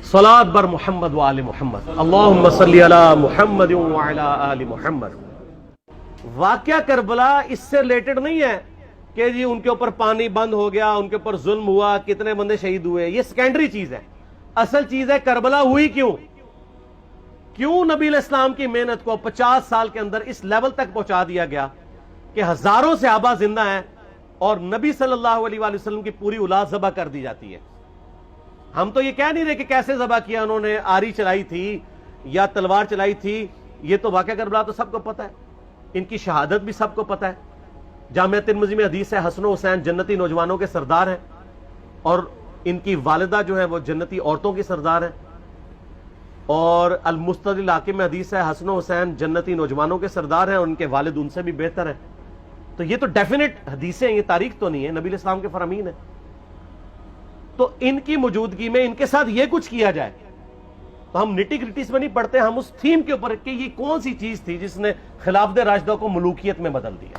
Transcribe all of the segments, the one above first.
صلاۃ بر محمد و آل محمد، اللہم صلی علی محمد و علی آل محمد۔ واقعہ کربلا اس سے ریلیٹڈ نہیں ہے کہ جی ان کے اوپر پانی بند ہو گیا، ان کے اوپر ظلم ہوا، کتنے بندے شہید ہوئے، یہ سیکنڈری چیز ہے۔ اصل چیز ہے کربلا ہوئی کیوں نبی علیہ السلام کی محنت کو 50 سال کے اندر اس لیول تک پہنچا دیا گیا کہ ہزاروں صحابہ زندہ ہیں اور نبی صلی اللہ علیہ وآلہ وسلم کی پوری اولاد ذبح کر دی جاتی ہے۔ ہم تو یہ کہہ نہیں رہے کہ کیسے ذبح کیا انہوں نے، آری چلائی تھی یا تلوار چلائی تھی، یہ تو واقعہ کربلا تو سب کو پتہ ہے، ان کی شہادت بھی سب کو پتہ ہے۔ جامعہ ترمذی میں حدیث ہے حسن و حسین جنتی نوجوانوں کے سردار ہیں اور ان کی والدہ جو ہے وہ جنتی عورتوں کی سردار ہیں، اور المستدل حاکم میں حدیث ہے حسن و حسین جنتی نوجوانوں کے سردار ہیں اور ان کے والد ان سے بھی بہتر ہیں۔ تو یہ تو ڈیفینٹ حدیثیں ہیں، یہ تاریخ تو نہیں ہے، نبی علیہ السلام کے فرامین ہیں۔ تو ان کی موجودگی میں ان کے ساتھ یہ کچھ کیا جائے تو ہم نٹی گریٹیز میں نہیں پڑھتے، ہم اس تھیم کے اوپر کہ یہ کون سی چیز تھی جس نے خلافت راشدہ کو ملوکیت میں بدل دیا،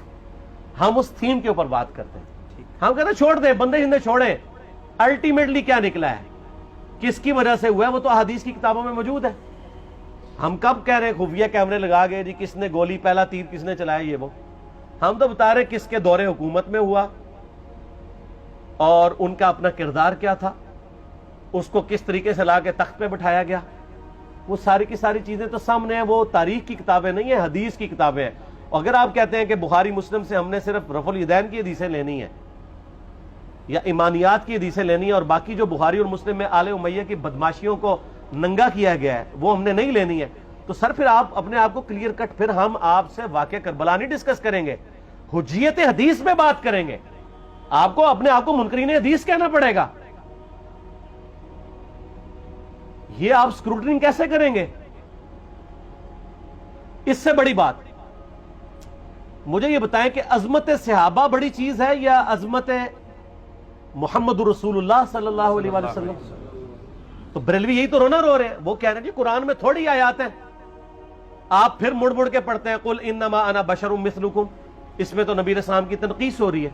ہم اس تھیم کے اوپر بات کرتے ہیں۔ ہم کہتے ہیں چھوڑ دیں، بندے ہندے چھوڑیں، الٹیمیٹلی کیا نکلا ہے، کس کی وجہ سے ہوا ہے، وہ تو احادیث کی کتابوں میں موجود ہے۔ ہم کب کہہ رہے ہیں خفیہ کیمرے لگا گئے جی کس نے گولی پہلا تیر کس نے چلایا، یہ وہ ہم تو بتا رہے کس کے دور حکومت میں ہوا اور ان کا اپنا کردار کیا تھا، اس کو کس طریقے سے لا کے تخت پہ بٹھایا گیا، وہ ساری کی ساری چیزیں تو سامنے ہیں۔ وہ تاریخ کی کتابیں نہیں ہیں، حدیث کی کتابیں ہیں۔ اگر آپ کہتے ہیں کہ بخاری مسلم سے ہم نے صرف رفع الیدین کی حدیثیں لینی ہیں یا ایمانیات کی حدیثیں لینی ہے اور باقی جو بخاری اور مسلم میں آل امیہ کی بدماشیوں کو ننگا کیا گیا ہے وہ ہم نے نہیں لینی ہے، تو سر پھر آپ اپنے آپ کو کلیئر کٹ، پھر ہم آپ سے واقعہ کربلا نہیں ڈسکس کریں گے، حجیت حدیث میں بات کریں گے۔ آپ کو اپنے آپ کو منکرین حدیث کہنا پڑے گا، یہ آپ اسکروٹنگ کیسے کریں گے؟ اس سے بڑی بات مجھے یہ بتائیں کہ عظمت صحابہ بڑی چیز ہے یا عظمت محمد رسول اللہ صلی اللہ علیہ وآلہ وسلم؟ تو بریلوی یہی تو رونا رو رہے ہیں، وہ کہہ رہے ہیں جی قرآن میں تھوڑی آیات ہیں، آپ پھر مڑ مڑ کے پڑھتے ہیں قل انما انا بشر مثلکم، اس میں تو نبی علیہ السلام کی تنقیص ہو رہی ہے۔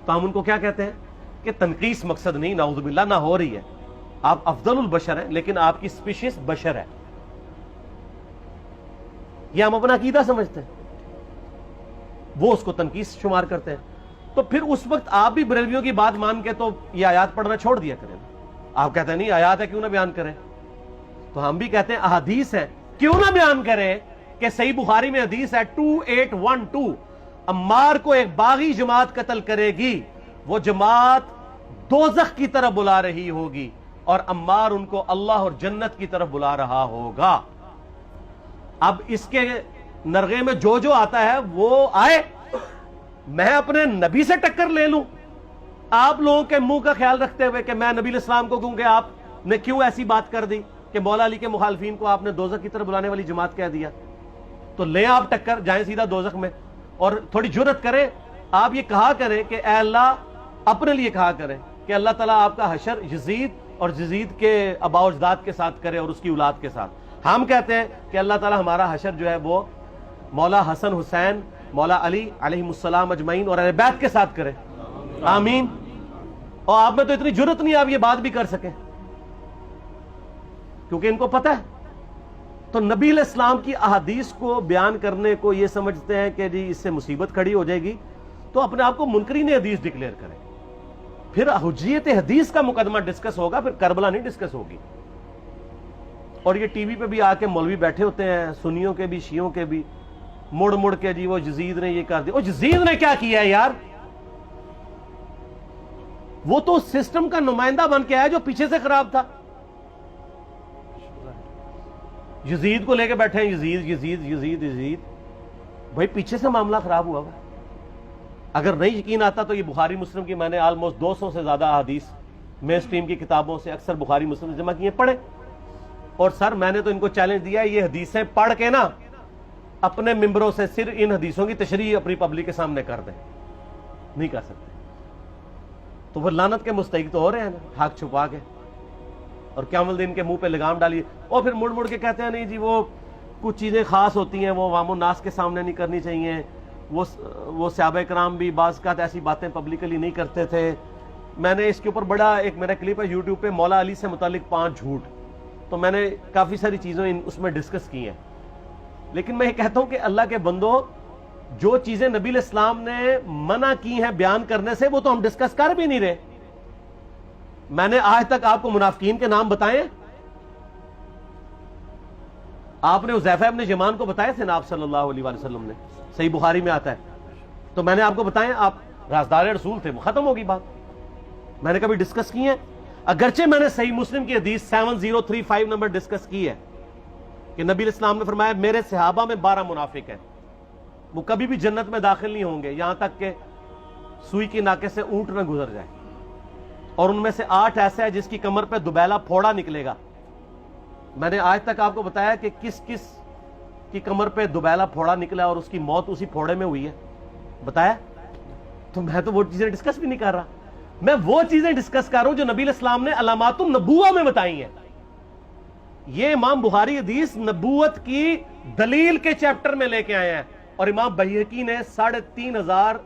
تو ہم ان کو کیا کہتے ہیں کہ تنقیص مقصد نہیں، نعوذ باللہ، نہ ہو رہی ہے، آپ افضل البشر ہیں لیکن آپ کی سپیشیز بشر ہے، یہ ہم اپنا عقیدہ سمجھتے ہیں، وہ اس کو تنقیص شمار کرتے ہیں۔ تو پھر اس وقت آپ بھی بریلویوں کی بات مان کے تو یہ آیات پڑھنا چھوڑ دیا کریں، آپ کہتے ہیں نہیں آیات ہے کیوں نہ بیان کریں، تو ہم بھی کہتے ہیں احادیث ہے کیوں نہ بیان کریں کہ صحیح بخاری میں حدیث ہے 2812 عمار کو ایک باغی جماعت قتل کرے گی، وہ جماعت دوزخ کی طرف بلا رہی ہوگی اور عمار ان کو اللہ اور جنت کی طرف بلا رہا ہوگا۔ اب اس کے نرغے میں جو آتا ہے وہ آئے، میں اپنے نبی سے ٹکر لے لوں آپ لوگوں کے منہ کا خیال رکھتے ہوئے کہ میں نبی علیہ السلام کو کہوں کہ آپ نے کیوں ایسی بات کر دی کہ مولا علی کے مخالفین کو آپ نے دوزخ کی طرف بلانے والی جماعت کہہ دیا، تو لیں آپ ٹکر، جائیں سیدھا دوزخ میں، اور تھوڑی جرت کریں، آپ یہ کہا کریں کہ اے اللہ، اپنے لیے کہا کریں کہ اللہ تعالیٰ آپ کا حشر یزید اور یزید کے آباء و اجداد کے ساتھ کرے اور اس کی اولاد کے ساتھ۔ ہم کہتے ہیں کہ اللہ تعالیٰ ہمارا حشر جو ہے وہ مولا حسن حسین، مولا علی علیہ السلام اجمعین اور اہل بیت کے ساتھ کرے، آمین۔ اور آپ میں تو اتنی جرت نہیں آپ یہ بات بھی کر سکیں کیونکہ ان کو پتہ ہے۔ تو نبی علیہ السلام کی احادیث کو بیان کرنے کو یہ سمجھتے ہیں کہ جی اس سے مصیبت کھڑی ہو جائے گی، تو اپنے آپ کو منکرین حدیث ڈکلیئر کریں، پھر حجیت حدیث کا مقدمہ ڈسکس ہوگا، پھر کربلا نہیں ڈسکس ہوگی۔ اور یہ ٹی وی پہ بھی آ کے مولوی بیٹھے ہوتے ہیں، سنیوں کے بھی شیعوں کے بھی، مڑ مڑ کے جی وہ یزید نے یہ کر دیا۔ وہ یزید نے کیا کیا ہے یار؟ وہ تو سسٹم کا نمائندہ بن کے آیا جو پیچھے سے خراب تھا۔ یزید کو لے کے بیٹھے ہیں، یزید یزید یزید یزید، بھائی پیچھے سے معاملہ خراب ہوا ہوا۔ اگر نہیں یقین آتا تو یہ بخاری مسلم کی میں نے آلموسٹ 200 سے زیادہ احادیث مین سٹریم کی کتابوں سے اکثر بخاری مسلم سے جمع کیے، پڑھے، اور سر میں نے تو ان کو چیلنج دیا ہے یہ حدیثیں پڑھ کے نا اپنے ممبروں سے صرف ان حدیثوں کی تشریح اپنی پبلک کے سامنے کر دیں، نہیں کر سکتے، تو وہ لعنت کے مستحق تو ہو رہے ہیں نا، حق چھپا کے، اور قیامت دن کے منہ پہ لگام ڈالیے، اور پھر مڑ مڑ کے کہتے ہیں نہیں جی وہ کچھ چیزیں خاص ہوتی ہیں وہ عوام الناس کے سامنے نہیں کرنی چاہیے، وہ صحابہ کرام بھی بعض اوقات ایسی باتیں پبلکلی نہیں کرتے تھے، میں نے اس کے اوپر بڑا ایک میرا کلپ ہے یوٹیوب پہ، مولا علی سے متعلق 5 جھوٹ، تو میں نے کافی ساری چیزیں اس میں ڈسکس کی ہیں. لیکن میں یہ کہتا ہوں کہ اللہ کے بندو، جو چیزیں نبی علیہ السلام نے منع کی ہیں بیان کرنے سے، وہ تو ہم ڈسکس کر بھی نہیں رہے. میں نے آج تک آپ کو منافقین کے نام بتائے؟ آپ نے حذیفہ ابن یمان کو بتائے تھے نا آپ صلی اللہ علیہ وآلہ وسلم نے، صحیح بخاری میں آتا ہے. تو میں نے آپ کو بتائے، آپ رازدار رسول تھے، ختم ہوگی بات. میں نے کبھی ڈسکس کی ہے؟ اگرچہ میں نے صحیح مسلم کی حدیث 7035 نمبر ڈسکس کی ہے کہ نبی علیہ السلام نے فرمایا میرے صحابہ میں 12 منافق ہیں، وہ کبھی بھی جنت میں داخل نہیں ہوں گے یہاں تک کہ سوئی کی ناکے سے اونٹ نہ گزر جائے، اور ان میں سے 8 ایسے ہیں جس کی کمر پہ دوبیلا پھوڑا نکلے گا. میں نے آج تک آپ کو بتایا کہ کس کس کی کمر پہ دوبیلا پھوڑا نکلا اور اس کی موت اسی پھوڑے میں ہوئی ہے؟ بتایا؟ تو میں تو وہ چیزیں ڈسکس بھی نہیں کر رہا، میں وہ چیزیں ڈسکس کر رہا ہوں جو نبی علیہ السلام نے علامات النبوہ میں بتائی ہیں. یہ امام بخاری حدیث نبوت کی دلیل کے چیپٹر میں لے کے آئے ہیں، اور امام بہقی نے 3500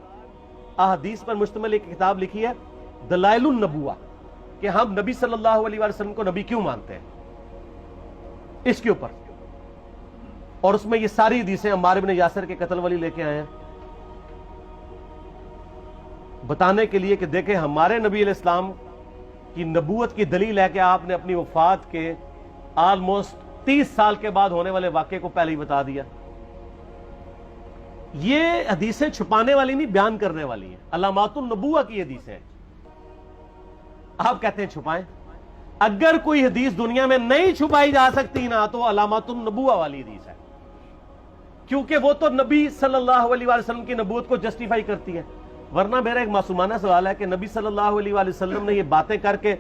احادیث پر مشتمل ایک کتاب لکھی ہے دلائل النبوہ، کہ ہم نبی صلی اللہ علیہ وسلم کو نبی کیوں مانتے ہیں، اس کے اوپر. اور اس میں یہ ساری حدیثیں عمار بن یاسر کے قتل والی لے کے آئے ہیں، بتانے کے لیے کہ دیکھیں ہمارے نبی علیہ السلام کی نبوت کی دلیل ہے کہ آپ نے اپنی وفات کے آلموسٹ 30 سال کے بعد ہونے والے واقعے کو پہلے ہی بتا دیا. یہ حدیثیں چھپانے والی نہیں، بیان کرنے والی ہیں، علامات النبوہ کی حدیثیں. آپ کہتے ہیں چھپائیں؟ اگر کوئی حدیث دنیا میں نہیں چھپائی جا سکتی نا تو علامات النبوہ والی حدیث ہے، کیونکہ وہ تو نبی صلی اللہ علیہ وسلم کی نبوت کو جسٹیفائی کرتی ہے. ورنہ میرا ایک معصومانہ سوال ہے کہ نبی صلی اللہ علیہ وسلم نے یہ باتیں کر کے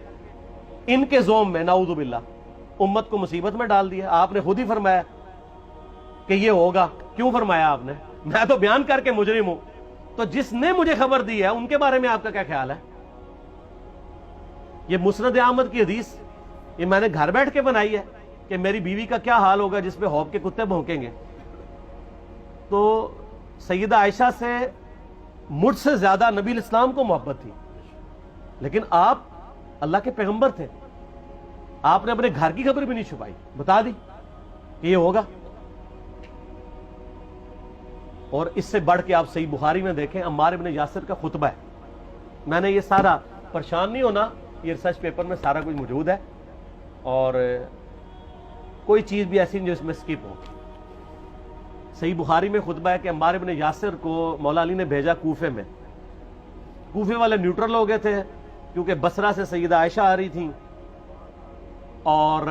ان کے زوم میں نعوذ باللہ امت کو مصیبت میں ڈال دیا. آپ نے خود ہی فرمایا کہ یہ ہوگا. کیوں فرمایا آپ نے؟ میں تو بیان کر کے مجرم ہوں. تو جس نے مجھے خبر دی ہے ان کے بارے میں آپ کا کیا خیال ہے؟ یہ مسند احمد کی حدیث یہ میں نے گھر بیٹھ کے بنائی ہے کہ میری بیوی کا کیا حال ہوگا جس پہ ہوب کے کتے بھونکیں گے. تو سیدہ عائشہ سے مجھ سے زیادہ نبی علیہ السلام کو محبت تھی، لیکن آپ اللہ کے پیغمبر تھے، آپ نے اپنے گھر کی خبر بھی نہیں چھپائی، بتا دی کہ یہ ہوگا. اور اس سے بڑھ کے آپ صحیح بخاری میں دیکھیں عمار بن یاسر کا خطبہ ہے. میں نے یہ سارا، پریشان نہیں ہونا، یہ ریسرچ پیپر میں سارا کچھ موجود ہے، اور کوئی چیز بھی ایسی نہیں جو اس میں سکپ ہو. صحیح بخاری میں خطبہ ہے کہ عمار بن یاسر کو مولا علی نے بھیجا کوفے میں. کوفے والے نیوٹرل ہو گئے تھے کیونکہ بصرہ سے سیدہ عائشہ آ رہی تھیں، اور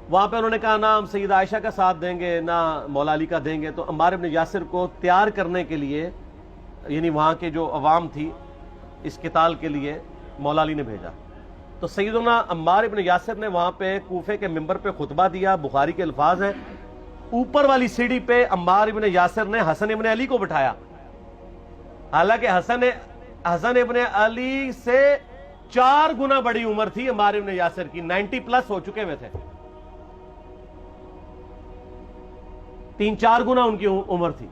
وہاں پہ انہوں نے کہا نہ ہم سیدہ عائشہ کا ساتھ دیں گے نہ مولا علی کا دیں گے. تو عمار بن یاسر کو تیار کرنے کے لیے، یعنی وہاں کے جو عوام تھی اس قتال کے لیے، مولا علی نے بھیجا. تو سیدنا عمار بن یاسر نے وہاں پہ کوفے کے منبر پہ خطبہ دیا. بخاری کے الفاظ ہیں، اوپر والی سیڑھی پہ عمار بن یاسر نے حسن ابن علی کو بٹھایا، حالانکہ حسن ابن علی سے 4 گنا بڑی عمر تھی عمار بن یاسر کی، 90 پلس ہو چکے ہوئے تھے، 3-4 گنا ان کی عمر تھی.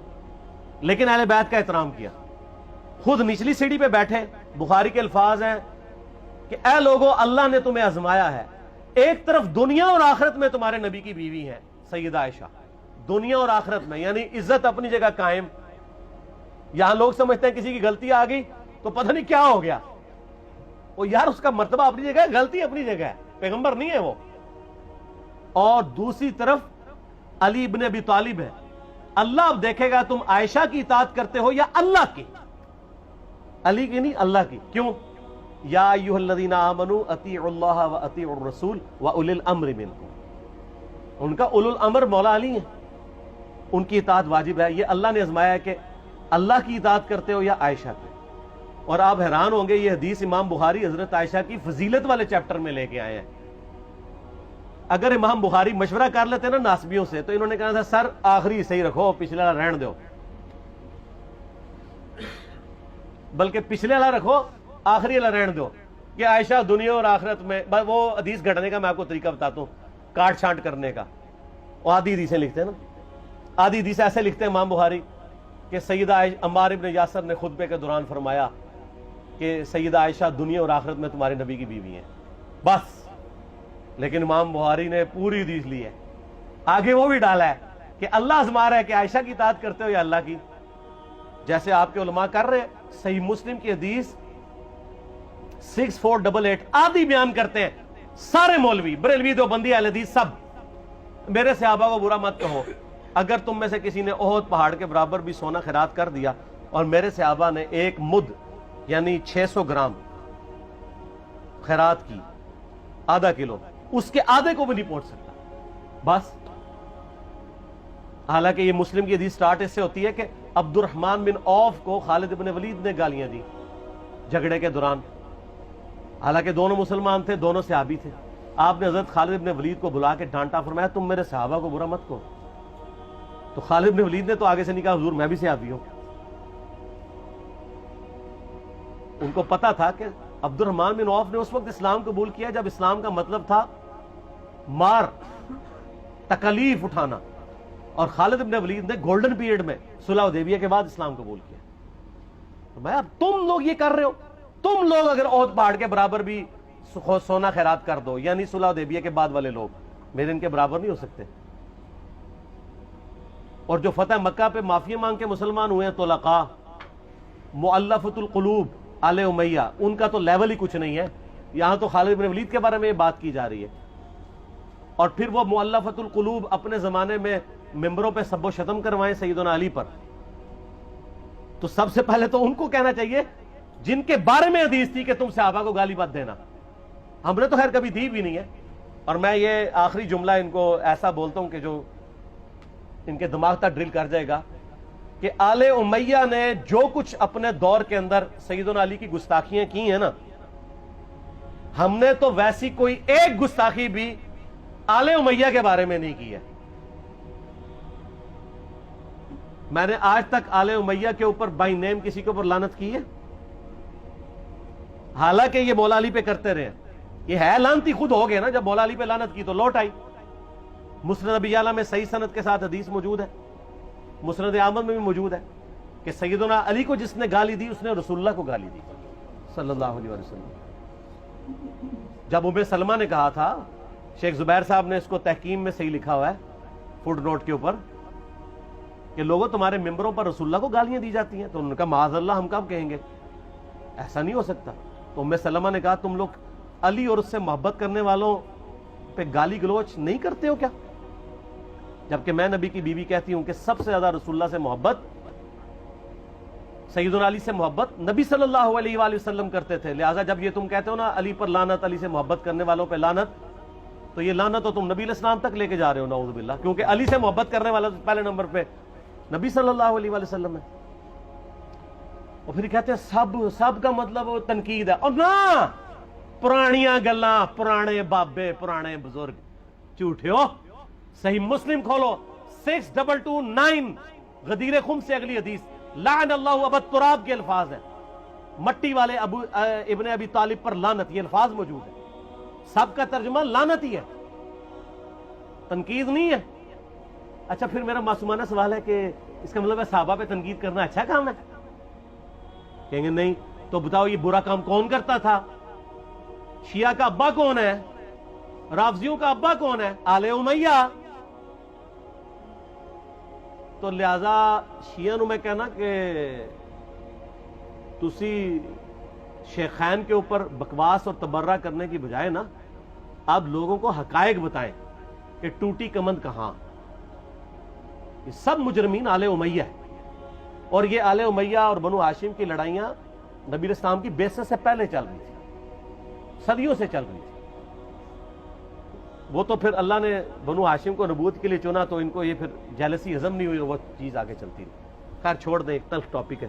لیکن اہل بیت کا احترام کیا، خود نچلی سیڑھی پہ بیٹھے. بخاری کے الفاظ ہیں کہ اے لوگو اللہ نے تمہیں آزمایا ہے، ایک طرف دنیا اور آخرت میں تمہارے نبی کی بیوی ہے سیدہ عائشہ، دنیا اور آخرت میں، یعنی عزت اپنی جگہ قائم. یہاں لوگ سمجھتے ہیں کسی کی غلطی آ گئی تو پتہ نہیں کیا ہو گیا. وہ یار اس کا مرتبہ اپنی جگہ ہے، غلطی اپنی جگہ ہے، پیغمبر نہیں ہے وہ. اور دوسری طرف علی ابن ابی طالب ہے. اللہ اب دیکھے گا تم عائشہ کی اطاعت کرتے ہو یا اللہ کی. علی کی نہیں، اللہ کی. کیوں؟ یا ایھا الذین آمنوا اطیعوا اللہ واطیعوا الرسول واولی الامر منکم. ان کا اولو الامر مولا علی ہیں، ان کی اطاعت واجب ہے. یہ اللہ نے آزمایا ہے کہ اللہ کی اطاعت کرتے ہو یا عائشہ کی. اور آپ حیران ہوں گے، یہ حدیث امام بخاری حضرت عائشہ کی فضیلت والے چیپٹر میں لے کے آئے ہیں. اگر امام بخاری مشورہ کر لیتے نا ناسبیوں سے تو انہوں نے کہا تھا سر آخری صحیح رکھو، پچھلے والا رہن دو، بلکہ پچھلے والا رکھو آخری والا رہن دو. کہ عائشہ دنیا اور آخرت میں، وہ حدیث گھڑنے کا میں آپ کو طریقہ بتاتا ہوں، کاٹ چھانٹ کرنے کا. وہ آدھی حدیثیں لکھتے ہیں نا، آدھی حدیث ایسے لکھتے ہیں امام بخاری کہ سیدہ عمار ابن یاسر نے خطبے کے دوران فرمایا کہ سیدہ عائشہ دنیا اور آخرت میں تمہارے نبی کی بیوی ہیں بس. لیکن امام بخاری نے پوری حدیث لی ہے, آگے وہ بھی ڈالا ہے کہ اللہ آزما رہا ہے کہ عائشہ کی اطاعت کرتے ہو یا اللہ کی, جیسے آپ کے علماء کر رہے ہیں. صحیح مسلم کی حدیث 6488 آدھی بیان کرتے ہیں سارے مولوی, بریلوی, دیوبندی, اہل حدیث سب. میرے صحابہ کو برا مت کہو, اگر تم میں سے کسی نے احد پہاڑ کے برابر بھی سونا خیرات کر دیا اور میرے صحابہ نے ایک مد یعنی 600 گرام خیرات کی, آدھا کلو, اس کے آدھے کو بھی نہیں پہنچ سکتا بس. حالانکہ یہ مسلم کی حدیث سٹارٹ اس سے ہوتی ہے کہ عبد الرحمن بن عوف کو خالد بن ولید نے گالیاں دی جھگڑے کے دوران, حالانکہ دونوں مسلمان تھے, دونوں صحابی تھے. آپ نے حضرت خالد بن ولید کو بلا کے ڈانٹا, فرمایا تم میرے صحابہ کو برا مت کہو. تو خالد بن ولید نے تو آگے سے نہیں کہا حضور میں بھی صحابی ہوں. ان کو پتا تھا کہ عبد الرحمن بن عوف نے اس وقت اسلام قبول کیا جب اسلام کا مطلب تھا مار, تکلیف اٹھانا, اور خالد بن ولید نے گولڈن پیریڈ میں صلح حدیبیہ کے بعد اسلام قبول کیا. تو میں اب تم لوگ یہ کر رہے ہو, تم لوگ اگر احد پہاڑ کے برابر بھی سونا خیرات کر دو, یعنی صلح حدیبیہ کے بعد والے لوگ میرے ان کے برابر نہیں ہو سکتے. اور جو فتح مکہ پہ معافی مانگ کے مسلمان ہوئے ہیں طلقاء, مؤلفۃ القلوب, آل امیہ, ان کا تو لیول ہی کچھ نہیں ہے. یہاں تو خالد بن ولید کے بارے میں یہ بات کی جا رہی ہے. اور پھر وہ مؤلفۃ القلوب اپنے زمانے میں ممبروں پہ سب و شتم کروائیں سیدنا علی پر, تو سب سے پہلے تو ان کو کہنا چاہیے جن کے بارے میں حدیث تھی کہ تم صحابہ کو گالی مت دینا. ہم نے تو خیر کبھی دی بھی نہیں ہے. اور میں یہ آخری جملہ ان کو ایسا بولتا ہوں کہ جو ان کے دماغ تک ڈرل کر جائے گا کہ آل امیہ نے جو کچھ اپنے دور کے اندر سیدنا علی کی گستاخیاں کی ہیں نا, ہم نے تو ویسی کوئی ایک گستاخی بھی آل امیہ کے بارے میں نہیں کی ہے. میں نے آج تک آل امیہ کے اوپر بائی نیم کسی کے اوپر لعنت کی ہے؟ حالانکہ یہ مولا علی پہ کرتے رہے. یہ ہے لعنتی خود ہو گئے نا, جب مولا علی پہ لعنت کی تو لوٹ آئی. مسند ابی اعلیٰ میں صحیح سند کے ساتھ حدیث موجود ہے, مسند احمد میں بھی موجود ہے کہ سیدنا علی کو جس نے گالی دی اس نے رسول اللہ کو گالی دی صلی اللہ علیہ وسلم. جب ام سلمہ نے کہا تھا, شیخ زبیر صاحب نے اس کو تحکیم میں صحیح لکھا ہوا ہے فوٹ نوٹ کے اوپر, کہ لوگوں تمہارے ممبروں پر رسول اللہ کو گالیاں دی جاتی ہیں, تو انہوں نے کہا معاذ اللہ, ہم کب کہیں گے, ایسا نہیں ہو سکتا. تو ام سلمہ نے کہا تم لوگ علی اور اس سے محبت کرنے والوں پہ گالی گلوچ نہیں کرتے ہو کیا؟ جبکہ میں نبی کی بیوی کہتی ہوں کہ سب سے زیادہ رسول اللہ سے محبت, سیدنا علی سے محبت نبی صلی اللہ علیہ وآلہ وسلم کرتے تھے. لہٰذا جب یہ تم کہتے ہو نا علی پر لعنت, علی سے محبت کرنے والوں پہ لعنت, تو یہ لعنت تو تم نبی علیہ السلام تک لے کے جا رہے ہو نعوذ باللہ, کیونکہ علی سے محبت کرنے والا پہلے نمبر پہ نبی صلی اللہ علیہ وآلہ وسلم ہے. اور پھر کہتے ہیں سب کا مطلب تنقید ہے. اور نہ, پرانیاں گلاں, پرانے بابے, پرانے بزرگ, جھوٹے ہو. صحیح مسلم کھولو 6229, غدیر خم سے اگلی حدیث, لعن اللہ ابا تراب کے الفاظ ہیں, مٹی والے ابن ابی طالب پر لعنت, یہ الفاظ موجود ہیں. سب کا ترجمہ لعنت ہی ہے, تنقید نہیں ہے. اچھا پھر میرا معصومانہ سوال ہے کہ اس کا مطلب ہے صحابہ پہ تنقید کرنا اچھا کام ہے؟ کہیں گے نہیں. تو بتاؤ یہ برا کام کون کرتا تھا؟ شیعہ کا ابا کون ہے؟ رافضیوں کا ابا کون ہے؟ آل امیہ. تو لہذا شیعہ نو میں کہنا کہ تسی شیخین کے اوپر بکواس اور تبرہ کرنے کی بجائے نا, آپ لوگوں کو حقائق بتائیں کہ ٹوٹی کمند کہاں. یہ سب مجرمین آل امیہ ہے, اور یہ آل امیہ اور بنو ہاشم کی لڑائیاں نبی اسلام کی بعثت سے پہلے چل رہی تھی, صدیوں سے چل رہی تھی. وہ تو پھر اللہ نے بنو ہاشم کو نبوت کے لیے چنا, تو ان کو یہ پھر جیلسی ہضم نہیں ہوئی, وہ چیز آگے چلتی رہی. خیر چھوڑ دیں, ایک تلخ ٹاپک ہے.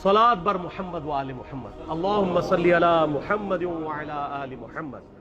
صلاۃ بر محمد و آل محمد, اللہم صلی علی محمد و علی آل محمد.